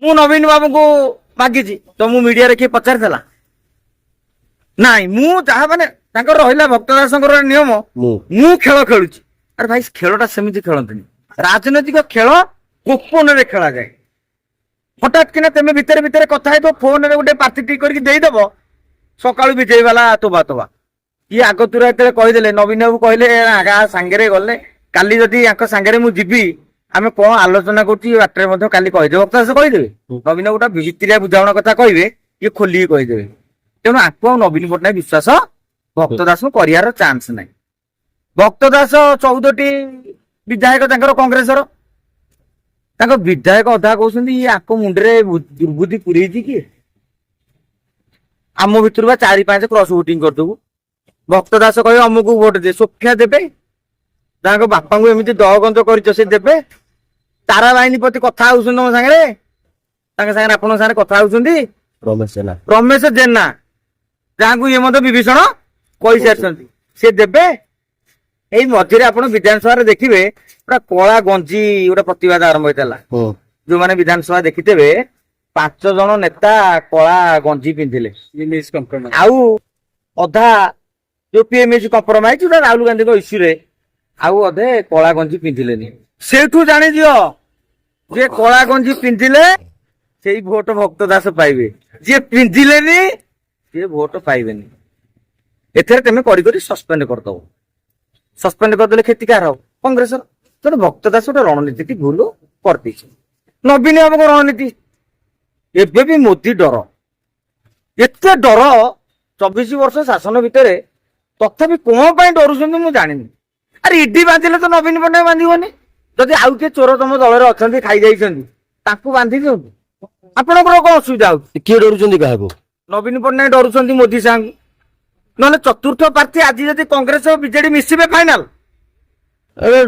ମୁଁ ନବୀନ ବାବୁଙ୍କୁ ମାଗିଛି ତ ମୁଁ ମିଡିଆରେ କିଏ ପଚାରିଥିଲା ନାଇଁ ମୁଁ ଯାହା ମାନେ ତାଙ୍କର ରହିଲା ଭକ୍ତ ଦାସଙ୍କର ନିୟମ ମୁଁ ଖେଳ ଖେଳୁଛି ଆରେ ଭାଇ ଖେଳଟା ସେମିତି ଖେଳନ୍ତିନି ରାଜନୈତିକ ଖେଳ ଗୋପନରେ ଖେଳାଯାଏ ହଠାତ୍ କିନା ତମେ ଭିତରେ ଭିତରେ କଥା ହେଇଥିବ ଫୋନରେ ଗୋଟେ ପାର୍ଟି ଠିକ କରିକି ଦେଇଦବ ସକାଳୁ ବିଜେଇ ବାଲା ତୋବା ତୋବା ଇଏ ଆଗ ତୁରା ଯେତେବେଳେ କହିଦେଲେ ନବୀନ ବାବୁ କହିଲେ ସାଙ୍ଗରେ ଗଲେ କାଲି ଯଦି ୟାଙ୍କ ସାଙ୍ଗରେ ମୁଁ ଯିବି ଆମେ କଣ ଆଲୋଚନା କରୁଛୁ ବାଟରେ ମଧ୍ୟ କାଲି କହିଦେବେ ଭକ୍ତ ଦାସ କହିଦେବେ ନବୀନ ଗୋଟେ ଭିତିରିଆ ବୁଝାମଣା କଥା କହିବେ ଇଏ ଖୋଲିକି କହିଦେବେ ତେଣୁ ଆକୁ ଆଉ ନବୀନ ପଟ୍ଟନାୟକ ବିଶ୍ୱାସ ଭକ୍ତ ଦାସଙ୍କୁ କରିବାର ଚାନ୍ସ ନାହିଁ ଭକ୍ତ ଦାସ 14ଟି ବିଧାୟକ ତାଙ୍କର କଂଗ୍ରେସର ତାଙ୍କ ବିଧାୟକ ଅଧା କହୁଛନ୍ତି ଇଏ ଆଙ୍କ ମୁଣ୍ଡରେ ଦୁର୍ବୁଦ୍ଧି ପୁରେଇଛି କିଏ ଆମ ଭିତରୁ ବା 4-5 କ୍ରସ ଭୋଟିଂ କରିଦେବୁ ଭକ୍ତ ଦାସ କହିବେ ଅମୁକୁ ଭୋଟ ଦେ ସୋଫିଆ ଦେବେ ତାଙ୍କ ବାପାଙ୍କୁ ଏମିତି ଦହଗଞ୍ଜ କରିଛ ସେ ଦେବେ ତାରା ବାହିନୀ ପ୍ରତି କଥା ହଉଛନ୍ତି ତମ ସାଙ୍ଗରେ ତାଙ୍କ ସାଙ୍ଗରେ ଆପଣଙ୍କ ସାଙ୍ଗରେ କଥା ହଉଛନ୍ତି ରମେଶ ଜେନା ଯାହାଙ୍କୁ ଇଏ ମଧ୍ୟ ବିଭୀଷଣ କହିସାରିଛନ୍ତି ସେ ଦେବେ ଏଇ ମଝିରେ ଆପଣ ବିଧାନସଭାରେ ଦେଖିବେ ପୁରା କଳା ଗଞ୍ଜି ଗୋଟେ ପ୍ରତିବାଦ ଆରମ୍ଭ ହେଇଥିଲା ଯୋଉମାନେ ବିଧାନସଭା ଦେଖିଥିବେ 5 ଜଣ ନେତା କଳା ଗଞ୍ଜି ପିନ୍ଧିଲେ ଆଉ ଅଧା ଯୋଉ ପିଏମଏସି କମ୍ପ୍ରମାଇଜ ଯୋଉଟା ରାହୁଲ ଗାନ୍ଧୀଙ୍କ ଇସ୍ୟୁରେ ଆଉ ଅଧେ କଳା ଗଞ୍ଜି ପିନ୍ଧିଲେନି ସେଇଠୁ ଜାଣିଦିଅ ଯିଏ କଳା ଗଞ୍ଜି ପିନ୍ଧିଲେ ସେଇ ଭୋଟ ଭକ୍ତ ଦାସ ପାଇବେ ଯିଏ ପିନ୍ଧିଲେନି ସିଏ ଭୋଟ ପାଇବେନି ଏଥିରେ ତମେ କରି କରି ସସ୍ପେଣ୍ଡ କରିଦବ ସସ୍ପେଣ୍ଡ କରିଦେଲେ କ୍ଷତି କାହାର ହବ କଂଗ୍ରେସର ତେଣୁ ଭକ୍ତ ଦାସ ଗୋଟେ ରଣନୀତି ଭୁଲ କରିଦେଇଛି ନବୀନ ବାବୁଙ୍କ ରଣନୀତି ଏବେ ବି ମୋଦି ଡର ଏତେ ଡର 24 ବର୍ଷ ଶାସନ ଭିତରେ ତଥାପି କଣ ପାଇଁ ଡରୁଛନ୍ତି ମୁଁ ଜାଣିନି ଆରେ ଇଡି ବାନ୍ଧିଲେ ତ ନବୀନ ପଟ୍ଟନାୟକ ବାନ୍ଧିବନି ଯଦି ଆଉ କିଏ ଚୋର ତମ ଦଳରେ ଅଛନ୍ତି ଖାଇ ଯାଇଛନ୍ତି ତାଙ୍କୁ ବାନ୍ଧି ଦିଅନ୍ତୁ ଆପଣଙ୍କର କଣ ଅସୁବିଧା ହଉଛି କିଏ ଡରୁଛନ୍ତି କାହାକୁ ନବୀନ ପଟ୍ଟନାୟକ ଡରୁଛନ୍ତି ମୋଦି ସାଙ୍ଗକୁ ନହେଲେ ଚତୁର୍ଥ ପ୍ରାର୍ଥୀ ଆଜି ଯଦି କଂଗ୍ରେସ ଓ ବିଜେଡି ମିଶିବେ ଫାଇନାଲ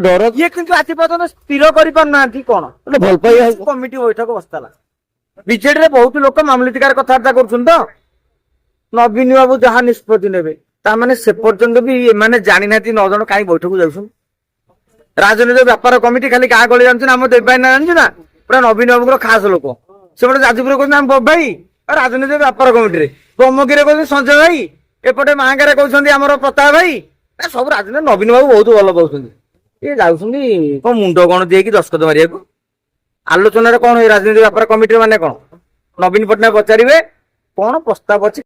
ଡର ଇଏ କିନ୍ତୁ ଆଜି ପର୍ଯ୍ୟନ୍ତ ସ୍ଥିର କରିପାରୁନାହାନ୍ତି କଣ ଭଲ ପାଇବା କମିଟି ବୈଠକ ବସିଥିଲା ବିଜେଡିରେ ବହୁତ ଲୋକ ମାମଲତିକାର କଥାବାର୍ତ୍ତା କରୁଛନ୍ତି ତ ନବୀନ ବାବୁ ଯାହା ନିଷ୍ପତ୍ତି ନେବେ ତାମାନେ ସେ ପର୍ଯ୍ୟନ୍ତ ବି ଏମାନେ ଜାଣିନାହାନ୍ତି 9 ଜଣ କାହିଁ ବୈଠକ ଯାଉଛନ୍ତି ରାଜନୈତିକ ବ୍ୟାପାର କମିଟି ଖାଲି ଗାଁ ଗଳି ଜାଣିଛୁ ନା ଆମ ଦେବାଇ ନା ଜାଣିଛୁ ନା ପୁରା ନବୀନ ବାବୁଙ୍କର ଖାସ ଲୋକ ସେପଟେ ଯାଜପୁରରେ କହୁଛନ୍ତି ଆମ ବବ ଭାଇ ଆଉ ରାଜନୈତିକ ବ୍ୟାପାର କମିଟିରେ ବ୍ରହ୍ମଗିରିରେ କହୁଛନ୍ତି ସଞ୍ଜୟ ଭାଇ ଏପଟେ ମାହାଙ୍ଗାରେ କହୁଛନ୍ତି ଆମର ପ୍ରତାପ ଭାଇ ସବୁ ରାଜନୀତି ନବୀନ ବାବୁ ବହୁତ ଭଲ ପାଉଛନ୍ତି ଇଏ ଯାଉଛନ୍ତି କଣ ମୁଣ୍ଡ କଣ ଦେଇକି ଦସ୍ତଖତ ମାରିବାକୁ ଆଲୋଚନାରେ କଣ ଏଇ ରାଜନୈତିକ ବ୍ୟାପାର କମିଟି ମାନେ କଣ ନବୀନ ପଟ୍ଟନାୟକ ପଚାରିବେ କଣ ପ୍ରସ୍ତାବ ଅଛି